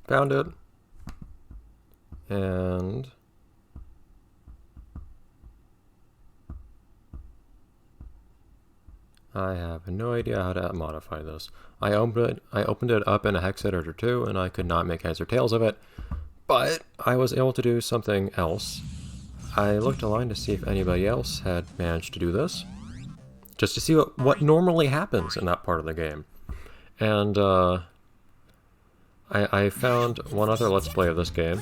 Found it. And I have no idea how to modify this. I opened it up in a hex editor too, and I could not make heads or tails of it. But I was able to do something else. I looked online to see if anybody else had managed to do this, just to see what normally happens in that part of the game. And I found one other Let's Play of this game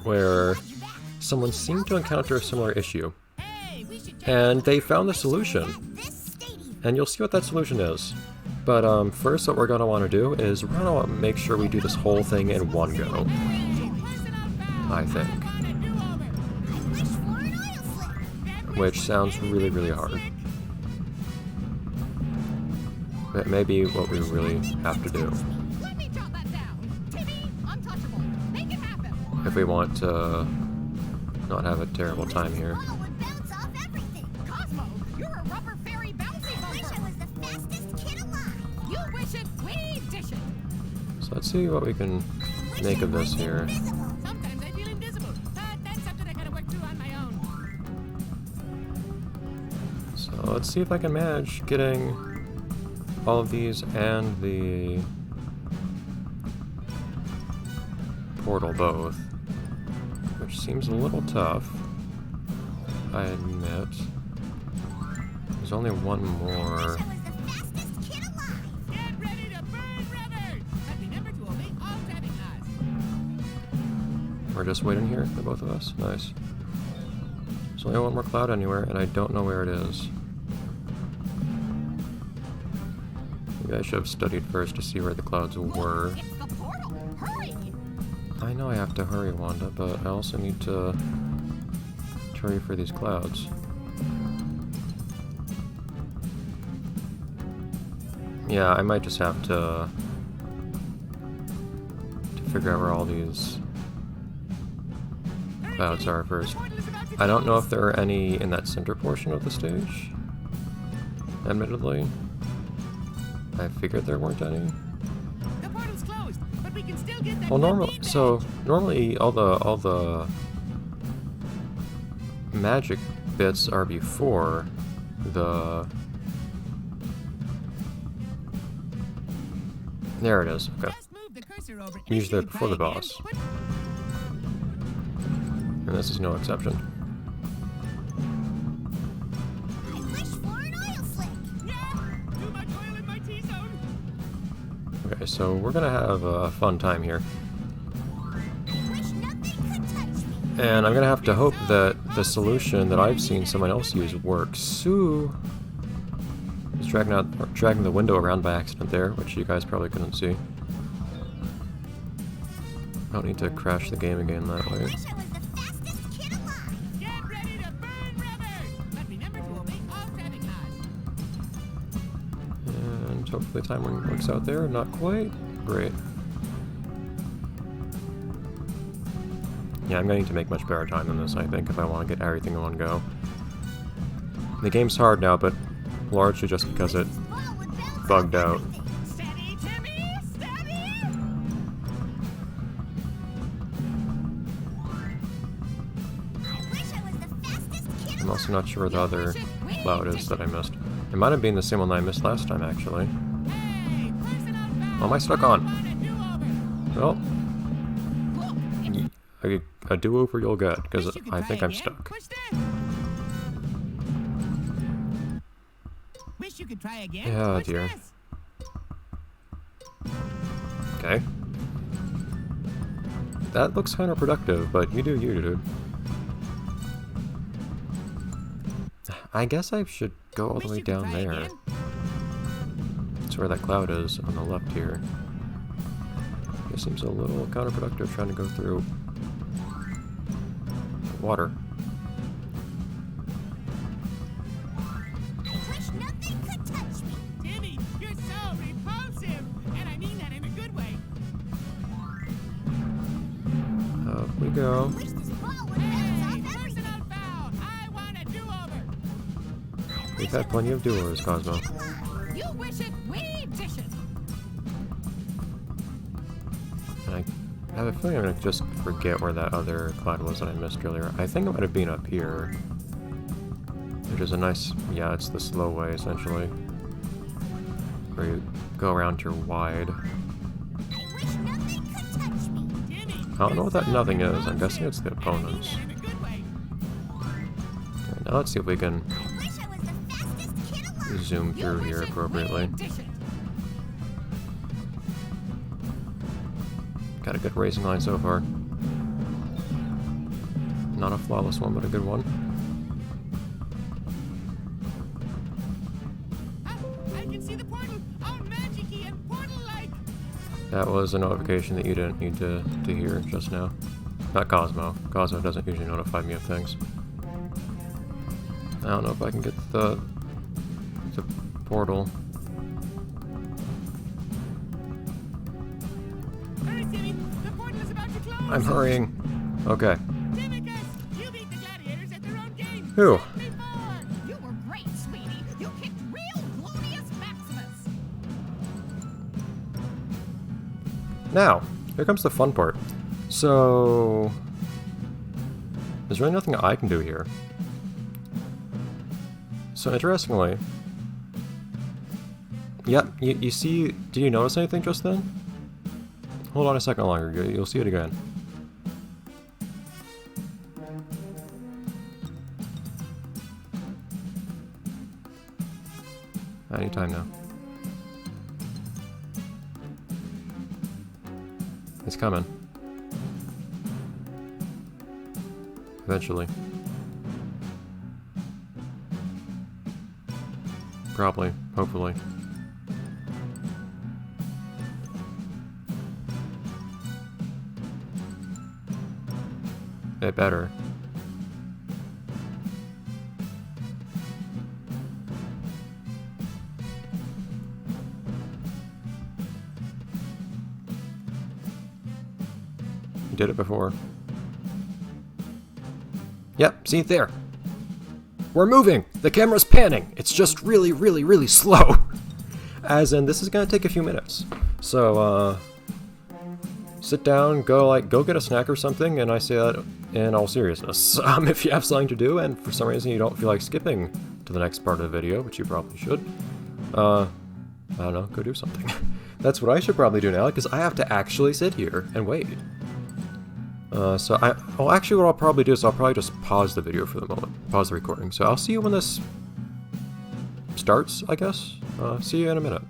where someone seemed to encounter a similar issue. And they found the solution. And you'll see what that solution is. But first what we're going to want to do is we're going to make sure we do this whole thing in one go. I think. Which sounds really, really hard. But maybe what we really have to do. If we want to not have a terrible time here. So let's see what we can make of this here. Sometimes I feel invisible, but that's something I gotta work through on my own. So let's see if I can manage getting all of these and the portal both, which seems a little tough, I admit. There's only one more. We're just waiting here for both of us. Nice. There's only one more cloud anywhere, and I don't know where it is. Maybe I should have studied first to see where the clouds were. I know I have to hurry, Wanda, but I also need to hurry for these clouds. Yeah, I might just have to figure out where all these clouds are first. I don't know if there are any in that center portion of the stage. Admittedly, I figured there weren't any. The portal's closed, but we can still get that. Well, normally all the magic bits are before the. There it is. Okay. Usually they're before the boss. And this is no exception. Okay, so we're gonna have a fun time here. And I'm gonna have to hope that the solution that I've seen someone else use works. Sue is dragging the window around by accident there, which you guys probably couldn't see. I don't need to crash the game again that way. And hopefully the timer works out there. Not quite. Great. Yeah, I'm going to need to make much better time than this, I think, if I want to get everything in one go. The game's hard now, but largely just because it bugged out. I'm also not sure where the other cloud is that I missed. It might have been the same one that I missed last time, actually. What am I stuck on? Well, a do-over you'll get, because I think I'm stuck. Yeah, dear. Okay. That looks counterproductive, but you do you, dude. I guess I should go all the way down there. That's where that cloud is on the left here. It seems a little counterproductive trying to go through water. Timmy, you're so repulsive, and I mean that in a good way. Up we go. We've had plenty of do-overs, Cosmo. You wish it, we dish it. I have a feeling I'm gonna just forget where that other cloud was that I missed earlier. I think it might have been up here. Which is a nice... yeah, it's the slow way, essentially. Where you go around your wide. I wish nothing could touch me. Jimmy, I don't know what that nothing is. I'm guessing it's the opponents. in a good way. Alright, now let's see if we can I wish I was the fastest kid alive. zoom through here appropriately. Got a good racing line so far. Not a flawless one, but a good one. I can see the portal. All magic-y and portal-like. That was a notification that you didn't need to hear just now. Not Cosmo. Cosmo doesn't usually notify me of things. I don't know if I can get the portal. Hurry, Timmy. The portal is about to close. I'm hurrying. Okay. Timicus, you beat the gladiators at their own game. Whew. Before. You were great, sweetie. You kicked real glorious Maximus. Now, here comes the fun part. So... there's really nothing I can do here. So interestingly... yep, you see... did you notice anything just then? Hold on a second longer, you'll see it again. Anytime now. It's coming. Eventually. Probably. Hopefully. It better. You did it before. Yep, see it there. We're moving! The camera's panning! It's just really, really, really slow. As in, this is gonna take a few minutes. So, sit down, go get a snack or something, and I say that in all seriousness. If you have something to do, and for some reason you don't feel like skipping to the next part of the video, which you probably should, I don't know, go do something. That's what I should probably do now, because I have to actually sit here and wait. Well, actually what I'll probably do is I'll probably just pause the video for the moment. Pause the recording. So I'll see you when this starts, I guess. See you in a minute.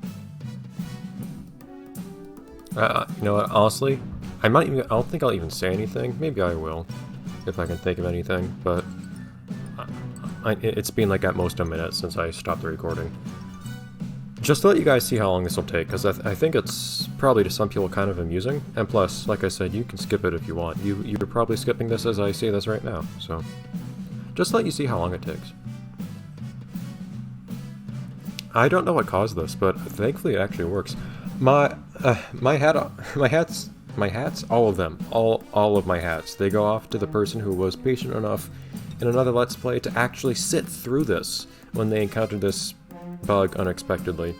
You know what, honestly, I don't think I'll even say anything. Maybe I will, if I can think of anything, but it's been like at most a minute since I stopped the recording. Just to let you guys see how long this will take, because I think it's probably to some people kind of amusing, and plus, like I said, you can skip it if you want. You're probably skipping this as I say this right now, so just to let you see how long it takes. I don't know what caused this, but thankfully it actually works. My hats, all of them, all of my hats, they go off to the person who was patient enough in another Let's Play to actually sit through this when they encountered this bug unexpectedly.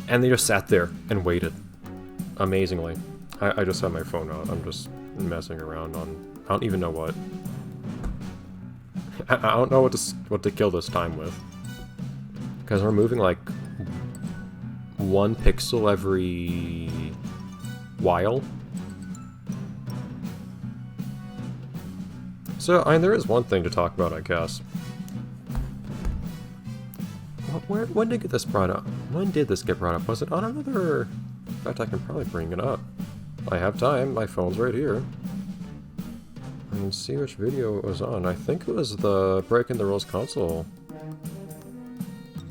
And they just sat there and waited. Amazingly. I just have my phone out. I'm just messing around on... I don't even know what. I don't know what to kill this time with. Because we're moving like 1 pixel every while. So, I mean, there is one thing to talk about, I guess. When did this brought up? When did this get brought up? Was it on another... In fact, I can probably bring it up. I have time. My phone's right here. And see which video it was on. I think it was the Breakin the Rules console.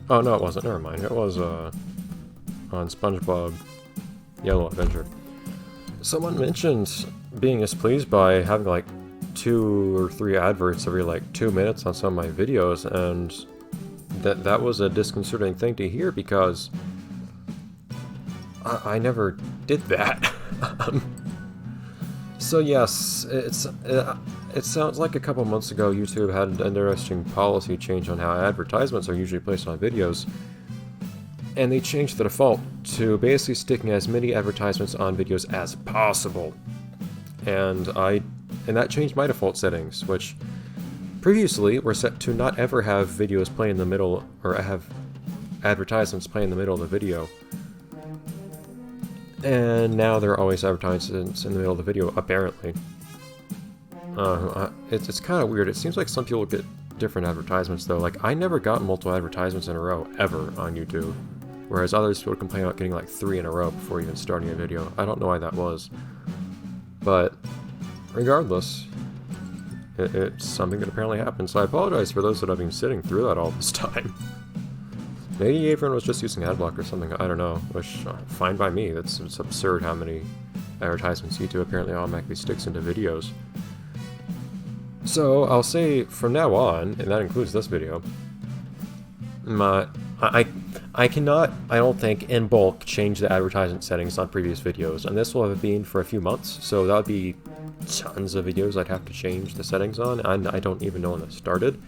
Oh, no, it wasn't. Never mind. It was on SpongeBob Yellow Adventure. Someone mentioned being displeased by having like 2 or 3 adverts every like 2 minutes on some of my videos, and that was a disconcerting thing to hear because I never did that. So yes, it sounds like a couple months ago YouTube had an interesting policy change on how advertisements are usually placed on videos, and they changed the default to basically sticking as many advertisements on videos as possible. And that changed my default settings, which previously were set to not ever have videos play in the middle, or have advertisements play in the middle of the video. And now there are always advertisements in the middle of the video, apparently. It's kind of weird. It seems like some people get different advertisements, though. Like, I never got multiple advertisements in a row, ever, on YouTube. Whereas others would complain about getting like 3 in a row before even starting a video. I don't know why that was. But, regardless, it's something that apparently happened. So I apologize for those that have been sitting through that all this time. Maybe everyone was just using adblock or something, I don't know. Which, fine by me. It's absurd how many advertisements YouTube apparently automatically sticks into videos. So, I'll say from now on, and that includes this video, I cannot, I don't think, in bulk, change the advertisement settings on previous videos, and this will have been for a few months, so that would be tons of videos I'd have to change the settings on, and I don't even know when that started.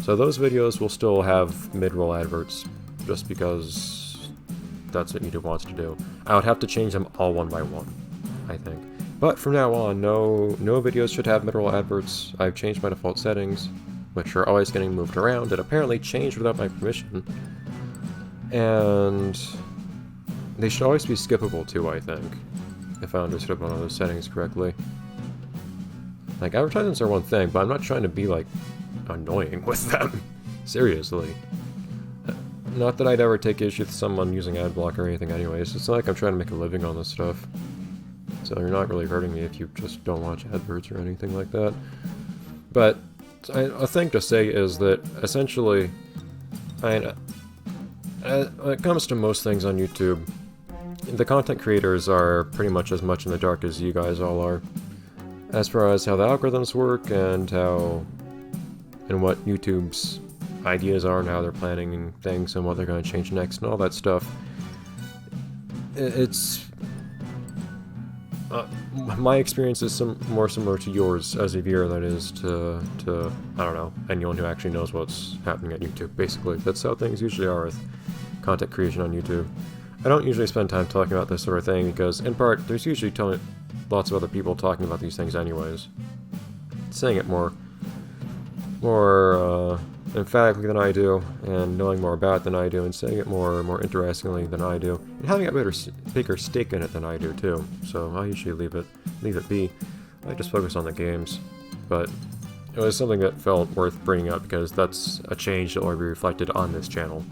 So those videos will still have mid-roll adverts, just because that's what YouTube wants to do. I would have to change them all one by one, I think. But from now on, no videos should have mid-roll adverts. I've changed my default settings, which are always getting moved around, and apparently changed without my permission. And they should always be skippable too, I think, if I understood one of those settings correctly. Like, advertisements are one thing, but I'm not trying to be, like, annoying with them. Seriously. Not that I'd ever take issue with someone using adblock or anything anyways. It's not like I'm trying to make a living on this stuff. So you're not really hurting me if you just don't watch adverts or anything like that. But a thing to say is that, essentially, when it comes to most things on YouTube, the content creators are pretty much as much in the dark as you guys all are. As far as how the algorithms work and what YouTube's ideas are and how they're planning things and what they're going to change next and all that stuff. It's... my experience is more similar to yours as a viewer than it is to, I don't know, anyone who actually knows what's happening at YouTube, basically. That's how things usually are with content creation on YouTube. I don't usually spend time talking about this sort of thing because, in part, there's usually lots of other people talking about these things anyways. Saying it more emphatically than I do, and knowing more about it than I do, and saying it more interestingly than I do, and having a bigger stake in it than I do too. So I usually leave it be. I just focus on the games, but it was something that felt worth bringing up because that's a change that will be reflected on this channel,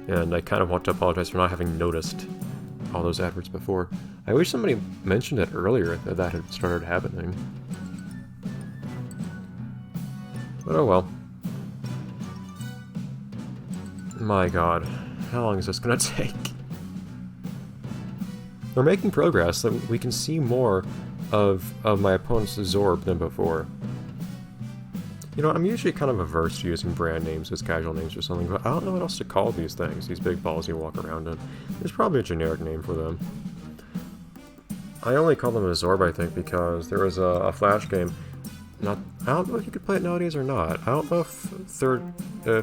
and I kind of want to apologize for not having noticed all those adverts before. I wish somebody mentioned it earlier that had started happening. But oh well. My god, how long is this gonna take? We're making progress, that we can see more of my opponent's Zorb than before. You know, I'm usually kind of averse to using brand names as casual names or something, but I don't know what else to call these things, these big balls you walk around in. There's probably a generic name for them. I only call them a Zorb, I think, because there was a Flash game. I don't know if you could play it nowadays or not. I don't know if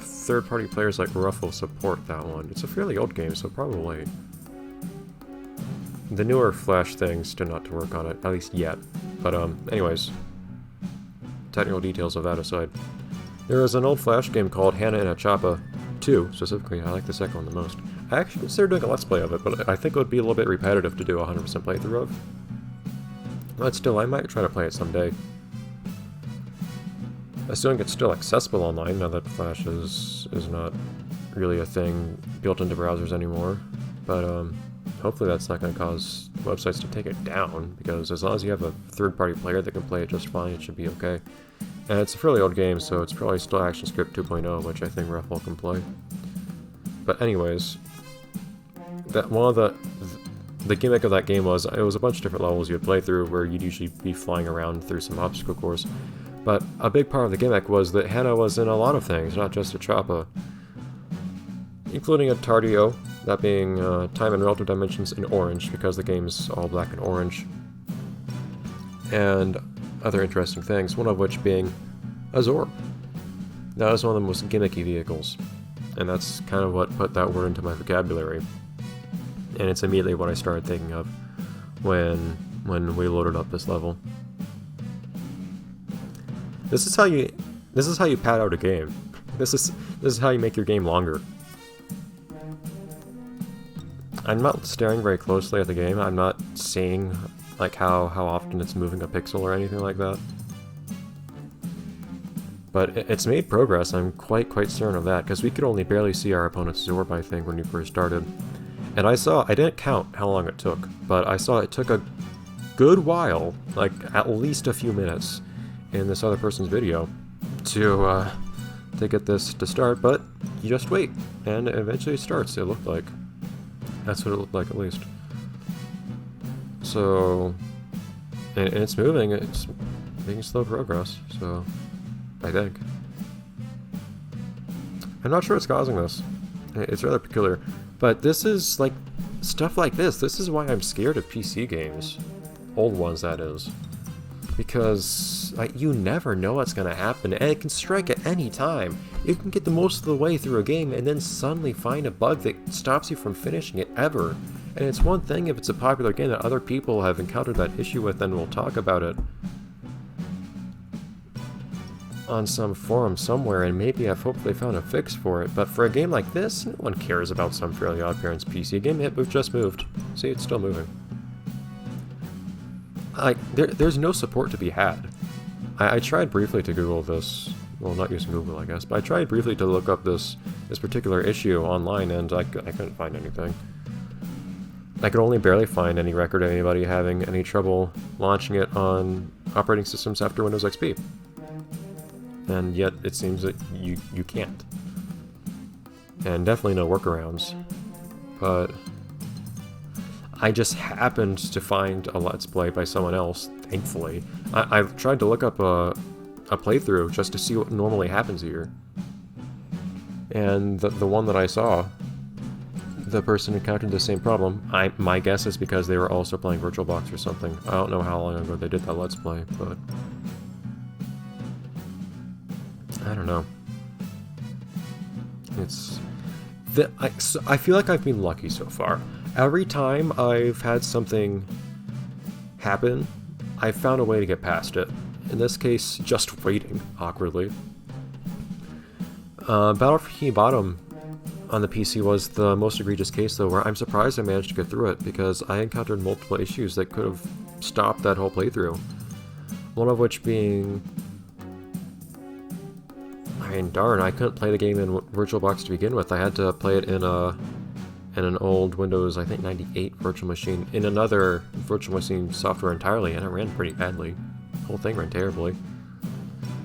third-party players like Ruff will support that one. It's a fairly old game, so probably. The newer Flash things tend not to work on it, at least yet. But anyways, technical details of that aside. There was an old Flash game called Hannah and Achapa 2, specifically. I like the second one the most. I actually considered doing a Let's Play of it, but I think it would be a little bit repetitive to do a 100% playthrough of. But still, I might try to play it someday. Assuming it's still accessible online now that Flash is not really a thing built into browsers anymore. But hopefully that's not going to cause websites to take it down, because as long as you have a third-party player that can play it just fine, it should be okay. And it's a fairly old game, so it's probably still ActionScript 2.0, which I think Ruffle can play. But anyways, that one of the gimmick of that game was it was a bunch of different levels you'd play through where you'd usually be flying around through some obstacle course. But a big part of the gimmick was that Hannah was in a lot of things, not just a Choppa. Including a Tardio, that being time and relative dimensions in orange, because the game's all black and orange. And other interesting things, one of which being a Zorb. That was one of the most gimmicky vehicles. And that's kind of what put that word into my vocabulary. And it's immediately what I started thinking of when we loaded up this level. This is how you pad out a game. This is how you make your game longer. I'm not staring very closely at the game. I'm not seeing like how often it's moving a pixel or anything like that. But it's made progress. I'm quite certain of that, because we could only barely see our opponent's Zorb, I think, when we first started. And I didn't count how long it took, but I saw it took a good while, like at least a few minutes, in this other person's video to get this to start. But you just wait, and eventually it starts. It looked like. That's what it looked like, at least. So, and it's moving. It's making slow progress. So, I think. I'm not sure what's causing this. It's rather peculiar. But this is, like, stuff like this. This is why I'm scared of PC games. Old ones, that is. Because you never know what's going to happen, and it can strike at any time. You can get the most of the way through a game and then suddenly find a bug that stops you from finishing it ever. And it's one thing if it's a popular game that other people have encountered that issue with, and we'll talk about it on some forum somewhere, and maybe I've hopefully found a fix for it. But for a game like this, no one cares about some Fairly OddParents PC game. We've just moved. See, it's still moving. There's no support to be had. I tried briefly to Google this. Well, not using Google, I guess, but I tried briefly to look up this particular issue online, and I couldn't find anything. I could only barely find any record of anybody having any trouble launching it on operating systems after Windows XP. And yet, it seems that you can't. And definitely no workarounds. But I just happened to find a Let's Play by someone else, thankfully. I've tried to look up a playthrough just to see what normally happens here. And the one that I saw, the person encountered the same problem. My guess is because they were also playing VirtualBox or something. I don't know how long ago they did that Let's Play, but I don't know. I feel like I've been lucky so far. Every time I've had something happen, I've found a way to get past it. In this case, just waiting, awkwardly. Battle for Bikini Bottom on the PC was the most egregious case, though, where I'm surprised I managed to get through it, because I encountered multiple issues that could have stopped that whole playthrough. One of which being, I mean, darn, I couldn't play the game in VirtualBox to begin with. I had to play it in an old Windows, I think 98 virtual machine, in another virtual machine software entirely, and it ran pretty badly. The whole thing ran terribly.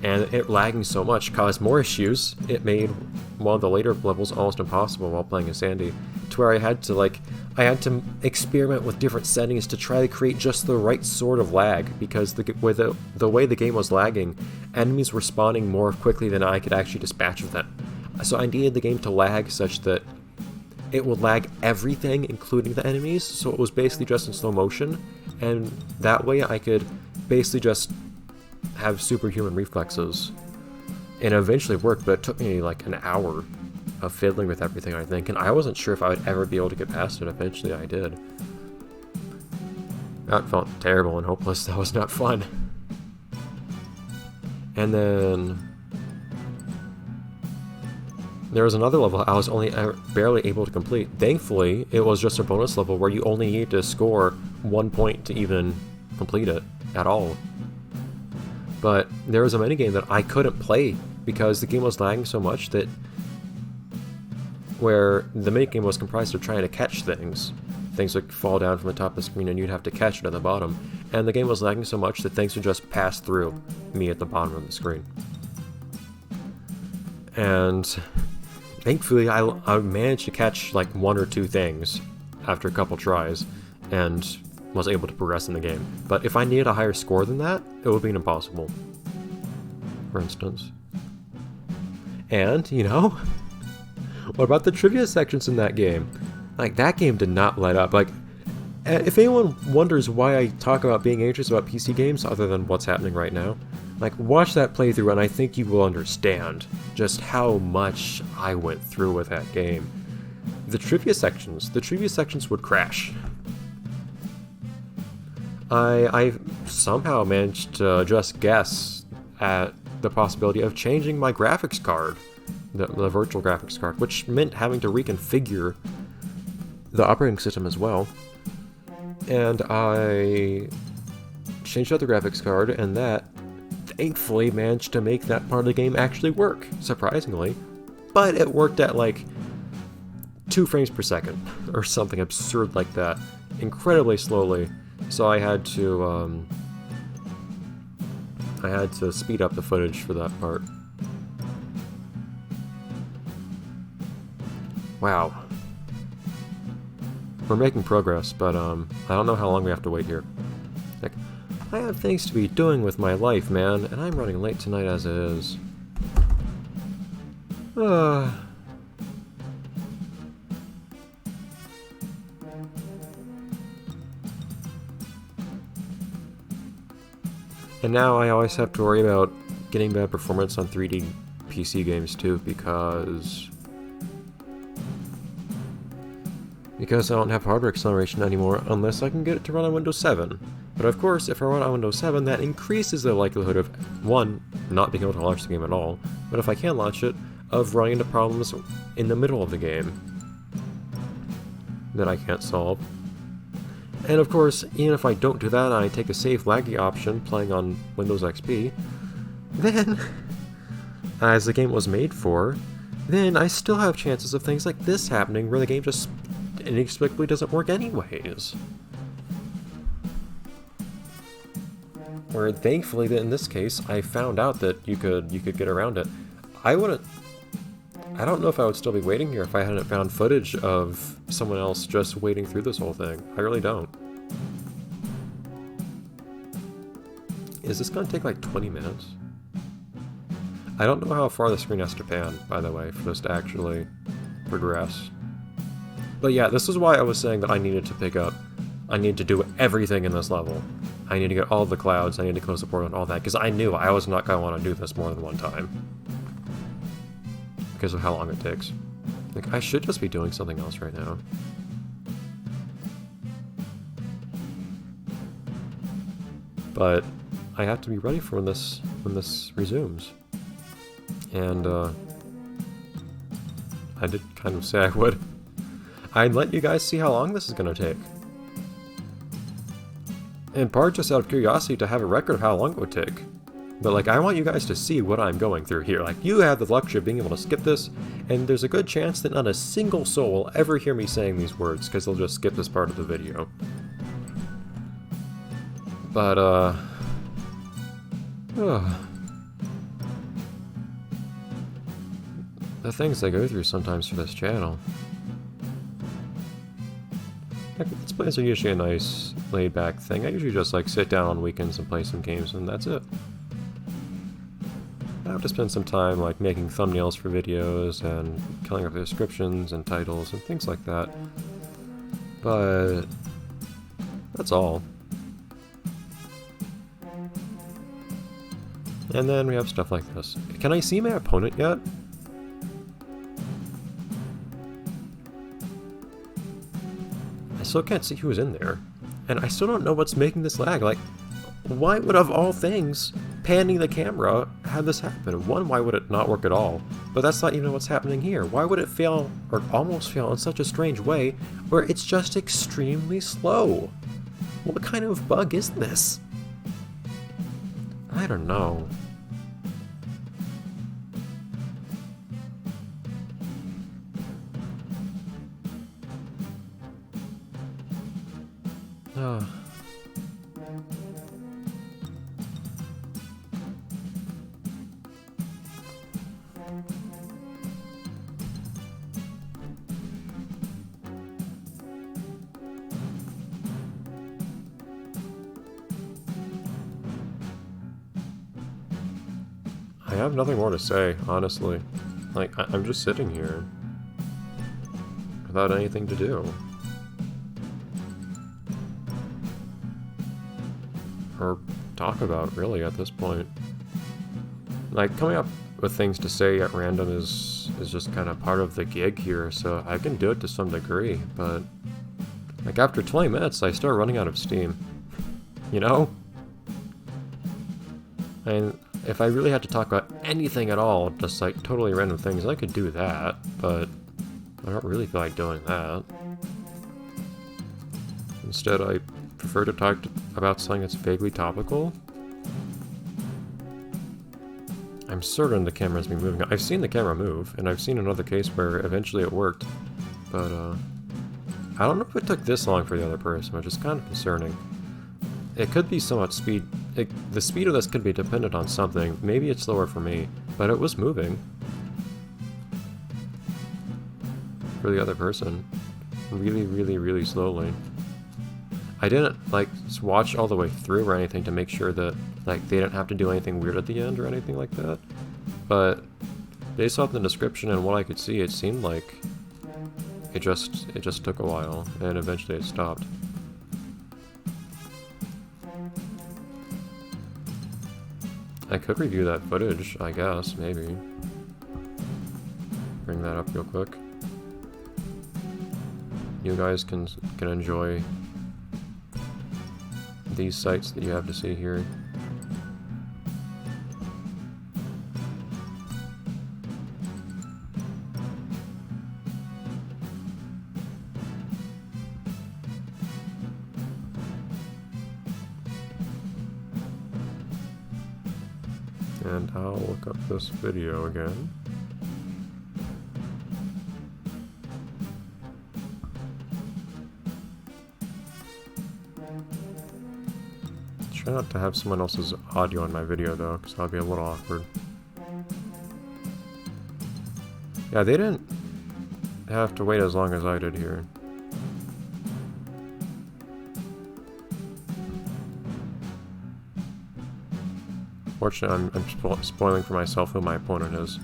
And it lagging so much caused more issues. It made one of the later levels almost impossible while playing as Sandy, to where I had to experiment with different settings to try to create just the right sort of lag, because the way the game was lagging, enemies were spawning more quickly than I could actually dispatch of them. So I needed the game to lag such that it would lag everything, including the enemies, so it was basically just in slow motion, and that way I could basically just have superhuman reflexes. And it eventually worked, but it took me like an hour of fiddling with everything, I think, and I wasn't sure if I would ever be able to get past it. Eventually I did. That felt terrible and hopeless. That was not fun. And then there was another level I was only barely able to complete. Thankfully, it was just a bonus level where you only need to score 1 point to even complete it at all. But there was a minigame that I couldn't play because the game was lagging so much that where the minigame was comprised of trying to catch things. Things would fall down from the top of the screen and you'd have to catch it at the bottom. And the game was lagging so much that things would just pass through me at the bottom of the screen. And thankfully I managed to catch like 1 or 2 things after a couple tries and was able to progress in the game. But if I needed a higher score than that, it would be impossible, for instance. And, you know, what about the trivia sections in that game? Like, that game did not let up. Like, if anyone wonders why I talk about being anxious about PC games other than what's happening right now, like, watch that playthrough and I think you will understand just how much I went through with that game. the trivia sections would crash. I somehow managed to just guess at the possibility of changing my graphics card, the virtual graphics card, which meant having to reconfigure the operating system as well. And I changed out the graphics card, and that thankfully managed to make that part of the game actually work, surprisingly. But it worked at like 2 frames per second, or something absurd like that, incredibly slowly. So I had to speed up the footage for that part. Wow. We're making progress, but I don't know how long we have to wait here. Like, I have things to be doing with my life, man, and I'm running late tonight as it is. And now I always have to worry about getting bad performance on 3D PC games too, because I don't have hardware acceleration anymore unless I can get it to run on Windows 7. But of course, if I run on Windows 7, that increases the likelihood of, 1, not being able to launch the game at all, but if I can launch it, of running into problems in the middle of the game that I can't solve. And of course, even if I don't do that and I take a save laggy option playing on Windows XP, then, as the game was made for, then I still have chances of things like this happening where the game just inexplicably doesn't work anyways. Where thankfully, in this case, I found out that you could get around it. I don't know if I would still be waiting here if I hadn't found footage of someone else just waiting through this whole thing. I really don't. Is this going to take like 20 minutes? I don't know how far the screen has to pan, by the way, for this to actually progress. But yeah, this is why I was saying that I needed to pick up. I need to do everything in this level. I need to get all the clouds, I need to close the portal and all that, because I knew I was not going to want to do this more than one time. Because of how long it takes. Like, I should just be doing something else right now. But I have to be ready for when this resumes. And I did kind of say I would. I'd let you guys see how long this is going to take. In part just out of curiosity to have a record of how long it would take. But like, I want you guys to see what I'm going through here. Like, you have the luxury of being able to skip this, and there's a good chance that not a single soul will ever hear me saying these words, because they'll just skip this part of the video. But, the things I go through sometimes for this channel. Like, Let's Plays are usually a nice, laid-back thing. I usually just, like, sit down on weekends and play some games, and that's it. I have to spend some time, like, making thumbnails for videos, and killing up the descriptions and titles, and things like that. But that's all. And then we have stuff like this. Can I see my opponent yet? I still can't see who's in there. And I still don't know what's making this lag. Like, why would, of all things, panning the camera have this happen? One, why would it not work at all? But that's not even what's happening here. Why would it fail, or almost fail, in such a strange way, where it's just extremely slow? What kind of bug is this? I don't know. I have nothing more to say, honestly. Like, I'm just sitting here without anything to do. Or talk about, really, at this point. Like, coming up with things to say at random is is just kind of part of the gig here, so I can do it to some degree, but like after 20 minutes I start running out of steam. You know? And if I really had to talk about anything at all, just like totally random things, I could do that, but I don't really feel like doing that. Instead, I prefer to talk about something that's vaguely topical. I'm certain the camera's been moving. I've seen the camera move, and I've seen another case where eventually it worked, but I don't know if it took this long for the other person, which is kind of concerning. It could be somewhat speed. The speed of this could be dependent on something. Maybe it's slower for me, but it was moving. For the other person. Really, really, really slowly. I didn't, like, watch all the way through or anything to make sure that, like, they didn't have to do anything weird at the end or anything like that. But based off the description and what I could see, it seemed like it just took a while, and eventually it stopped. I could review that footage, I guess, maybe. Bring that up real quick. You guys can enjoy these sights that you have to see here. And I'll look up this video again. Try not to have someone else's audio in my video though, because that'll be a little awkward. Yeah, they didn't have to wait as long as I did here. Fortunately, I'm spoiling for myself who my opponent is.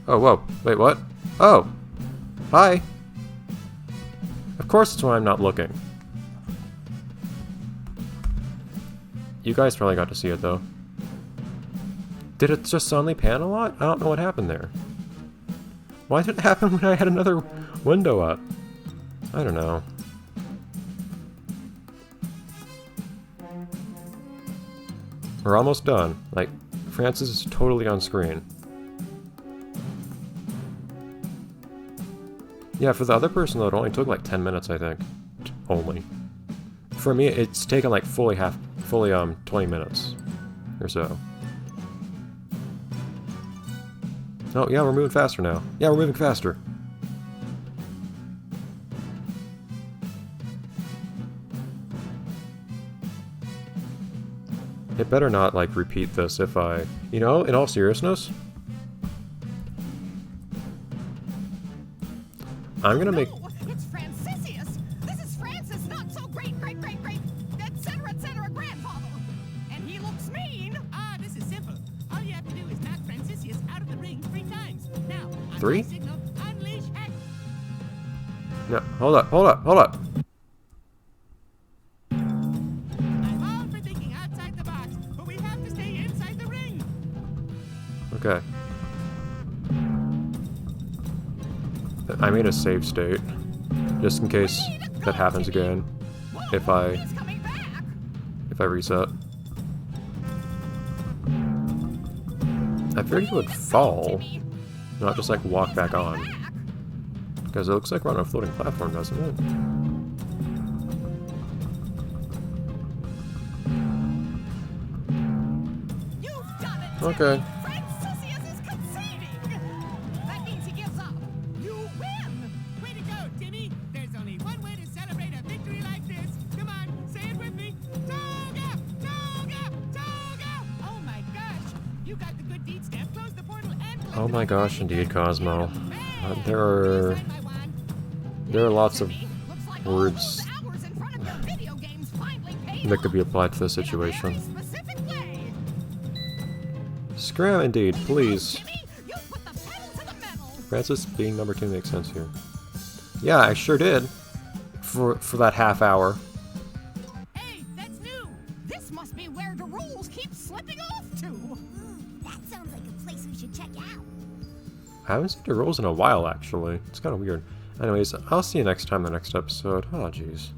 Oh, whoa. Wait, what? Oh! Hi! Of course it's when I'm not looking. You guys probably got to see it, though. Did it just suddenly pan a lot? I don't know what happened there. Why did it happen when I had another window up? I don't know. We're almost done. Like, Francis is totally on screen. Yeah, for the other person though, it only took like 10 minutes, I think. Only. For me, it's taken like fully 20 minutes or so. Oh, yeah, we're moving faster now. Yeah, we're moving faster. It better not, like, repeat this if I... You know, in all seriousness, I'm gonna make... No, it's Francisius. This is Francis, not so great, etc. grandfather. And he looks mean. Ah, this is simple. All you have to do is knock Francisius out of the ring 3 times. Now, on 3? my signal, unleash heck. No, hold up. I'm all for thinking outside the box, but we have to stay inside the ring. Okay. I made a save state, just in case that happens again, if He's coming back. I reset. I figured he would fall, not just like walk back on. Because it looks like we're on a floating platform, doesn't it? You've done it. Okay. Francisius is conceding. That means he gives up. You win. Way to go, Timmy. There's only one way to celebrate a victory like this. Come on, say it with me. Toga! Toga! Toga! Oh my gosh. You got the good deed step. Close the portal and... Oh my gosh, indeed, Cosmo. There are lots of words that could be applied to this situation. Scram, indeed, please. Francis being number 2 makes sense here. Yeah, I sure did. for that half hour. Hey, that's new. This must be where the rules keep slipping off to. That sounds like a place we should check out. I haven't seen the rules in a while, actually. It's kind of weird. Anyways, I'll see you next time in the next episode. Oh, jeez.